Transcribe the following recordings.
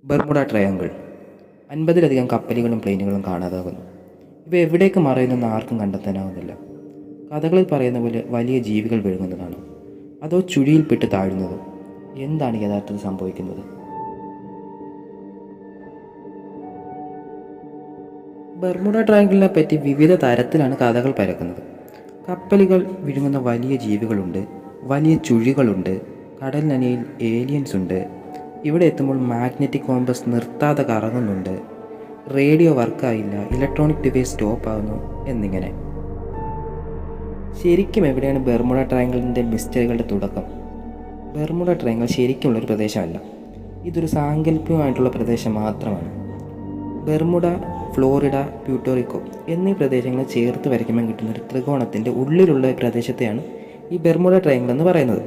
Bermuda triangle 50-ലധികം കപ്പലുകളും പ്ലെയിനുകളും കാണാതാകുന്നു. ഇവ എവിടേക്ക് മറയുന്നെന്ന് ആർക്കും കണ്ടെത്താനാവുന്നില്ല. കഥകളിൽ പറയുന്ന പോലെ വലിയ ജീവികൾ വിഴുങ്ങുന്നതാണോ അതോ ചുഴിയിൽപ്പെട്ട് താഴുന്നതോ? എന്താണ് യഥാർത്ഥത്തിൽ സംഭവിക്കുന്നത്? ബർമുഡ ട്രയാങ്കിളിനെ പറ്റി വിവിധ തരത്തിലാണ് കഥകൾ പരക്കുന്നത്. കപ്പലുകൾ വിഴുങ്ങുന്ന വലിയ ജീവികളുണ്ട്, വലിയ ചുഴികളുണ്ട്, കടലിനടിയിൽ ഏലിയൻസ് ഉണ്ട്, ഇവിടെ എത്തുമ്പോൾ മാഗ്നറ്റിക് കോമ്പസ് നിർത്താതെ കറങ്ങുന്നുണ്ട്, റേഡിയോ വർക്കായില്ല, ഇലക്ട്രോണിക് ഡിവൈസ് സ്റ്റോപ്പ് ആകുന്നു എന്നിങ്ങനെ. ശരിക്കും എവിടെയാണ് ബർമുഡ ട്രയാങ്കിളിൻ്റെ മിസ്റ്ററികളുടെ തുടക്കം? ബർമുഡ ട്രയാങ്കിൾ ശരിക്കുമുള്ളൊരു പ്രദേശമല്ല, ഇതൊരു സാങ്കല്പികമായിട്ടുള്ള പ്രദേശം മാത്രമാണ്. ബർമുഡ, ഫ്ലോറിഡ, പ്യൂട്ടോറിക്കോ എന്നീ പ്രദേശങ്ങൾ ചേർത്ത് വരയ്ക്കുമ്പോൾ കിട്ടുന്ന ഒരു ത്രികോണത്തിൻ്റെ ഉള്ളിലുള്ള പ്രദേശത്തെയാണ് ഈ ബർമുഡ ട്രയാങ്കിൾ എന്ന് പറയുന്നത്.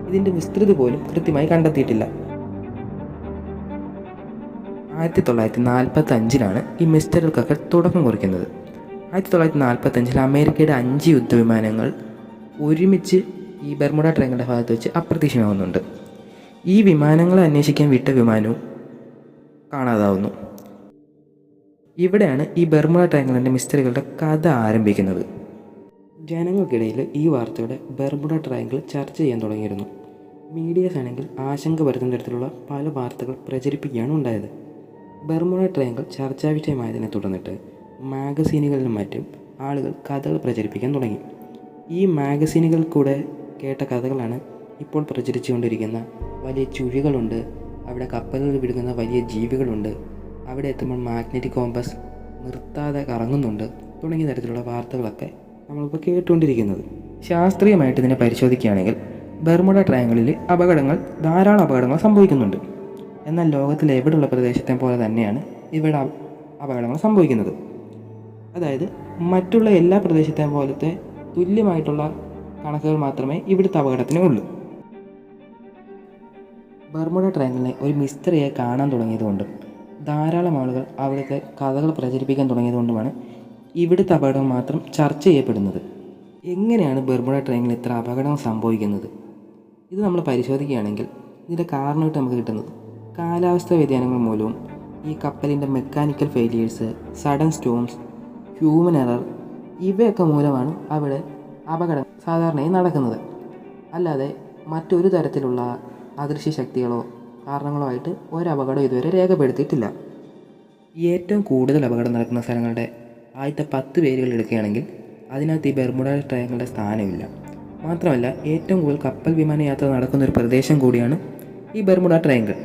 ഇതിൻ്റെ വിസ്തൃതി പോലും കൃത്യമായി കണ്ടെത്തിയിട്ടില്ല. 1945 ഈ മിസ്റ്ററികൾക്കൊക്കെ തുടക്കം കുറിക്കുന്നത്. 1945 അമേരിക്കയുടെ 5 യുദ്ധവിമാനങ്ങൾ ഒരുമിച്ച് ഈ ബർമുഡ ട്രയാങ്കിളിൻ്റെ ഭാഗത്ത് വെച്ച് അപ്രത്യക്ഷമാവുന്നുണ്ട്. ഈ വിമാനങ്ങളെ അന്വേഷിക്കാൻ വിട്ട വിമാനവും കാണാതാവുന്നു. ഇവിടെയാണ് ഈ ബർമുഡ ട്രയാങ്കിളിൻ്റെ മിസ്റ്ററികളുടെ കഥ ആരംഭിക്കുന്നത്. ജനങ്ങൾക്കിടയിൽ ഈ വാർത്തയുടെ ബർമുഡ ട്രയാങ്കിൾ ചർച്ച ചെയ്യാൻ തുടങ്ങിയിരുന്നു. മീഡിയാസ് ആണെങ്കിൽ ആശങ്ക പരത്തുന്ന തരത്തിലുള്ള പല വാർത്തകൾ പ്രചരിപ്പിക്കുകയാണ് ഉണ്ടായത്. ബർമുഡ ട്രയാങ്കിൾ ചർച്ചാ വിഷയമായതിനെ തുടർന്നിട്ട് മാഗസീനുകളിലും മറ്റും ആളുകൾ കഥകൾ പ്രചരിപ്പിക്കാൻ തുടങ്ങി. ഈ മാഗസീനുകളിൽ കൂടെ കേട്ട കഥകളാണ് ഇപ്പോൾ പ്രചരിച്ചുകൊണ്ടിരിക്കുന്ന വലിയ ചുഴികളുണ്ട്, അവിടെ കപ്പലുകൾ വിടുന്ന വലിയ ജീവികളുണ്ട്, അവിടെ എത്തുമ്പോൾ മാഗ്നറ്റിക് കോമ്പസ് നിർത്താതെ കറങ്ങുന്നുണ്ട് തുടങ്ങിയ തരത്തിലുള്ള വാർത്തകളൊക്കെ നമ്മളിപ്പോൾ കേട്ടുകൊണ്ടിരിക്കുന്നത്. ശാസ്ത്രീയമായിട്ട് ഇതിനെ പരിശോധിക്കുകയാണെങ്കിൽ ബർമുഡ ട്രയാങ്കിളിൽ ധാരാളം അപകടങ്ങൾ സംഭവിക്കുന്നുണ്ട്. എന്നാൽ ലോകത്തിൽ എവിടെയുള്ള പ്രദേശത്തെ പോലെ തന്നെയാണ് ഇവിടെ അപകടങ്ങൾ സംഭവിക്കുന്നത്. അതായത് മറ്റുള്ള എല്ലാ പ്രദേശത്തെ പോലത്തെ തുല്യമായിട്ടുള്ള കണക്കുകൾ മാത്രമേ ഇവിടുത്തെ അപകടത്തിന് ഉള്ളൂ. ബർമുഡ ട്രയാങ്കിളിനെ ഒരു മിസ്റ്ററിയായി കാണാൻ തുടങ്ങിയതുകൊണ്ടും ധാരാളം ആളുകൾ അവിടുത്തെ കഥകൾ പ്രചരിപ്പിക്കാൻ തുടങ്ങിയതുകൊണ്ടുമാണ് ഇവിടുത്തെ അപകടം മാത്രം ചർച്ച ചെയ്യപ്പെടുന്നത്. എങ്ങനെയാണ് ബർമുഡ ട്രയാങ്കിളിൽ ഇത്ര അപകടങ്ങൾ സംഭവിക്കുന്നത്? ഇത് നമ്മൾ പരിശോധിക്കുകയാണെങ്കിൽ ഇതിൻ്റെ കാരണമായിട്ട് നമുക്ക് കിട്ടുന്നത് കാലാവസ്ഥാ വ്യതിയാനങ്ങൾ മൂലവും ഈ കപ്പലിൻ്റെ mechanical failures, sudden storms, human error ഇവയൊക്കെ മൂലമാണ് അവിടെ അപകടം സാധാരണയായി നടക്കുന്നത്. അല്ലാതെ മറ്റൊരു തരത്തിലുള്ള അദൃശ്യ ശക്തികളോ കാരണങ്ങളോ ആയിട്ട് ഒരപകടം ഇതുവരെ രേഖപ്പെടുത്തിയിട്ടില്ല. ഏറ്റവും കൂടുതൽ അപകടം നടക്കുന്ന സ്ഥലങ്ങളുടെ ആദ്യത്തെ 10 പേരുകൾ എടുക്കുകയാണെങ്കിൽ അതിനകത്ത് ഈ ബർമുഡ ട്രയാങ്കിളിൻ്റെ സ്ഥാനമില്ല. മാത്രമല്ല ഏറ്റവും കൂടുതൽ കപ്പൽ വിമാനയാത്ര നടക്കുന്നൊരു പ്രദേശം കൂടിയാണ് ഈ ബർമുഡ ട്രയാങ്കിൾ.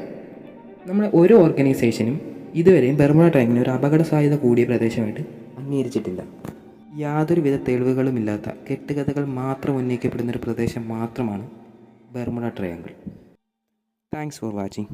നമ്മുടെ ഒരു ഓർഗനൈസേഷനും ഇതുവരെയും ബർമുഡ ട്രയാങ്കിളിനെ ഒരു അപകട സാധ്യത കൂടിയ പ്രദേശമായിട്ട് അംഗീകരിച്ചിട്ടില്ല. യാതൊരുവിധ തെളിവുകളുമില്ലാത്ത കെട്ടുകഥകൾ മാത്രം ഉന്നയിക്കപ്പെടുന്നൊരു പ്രദേശം മാത്രമാണ് Bermuda triangle. Thanks for watching.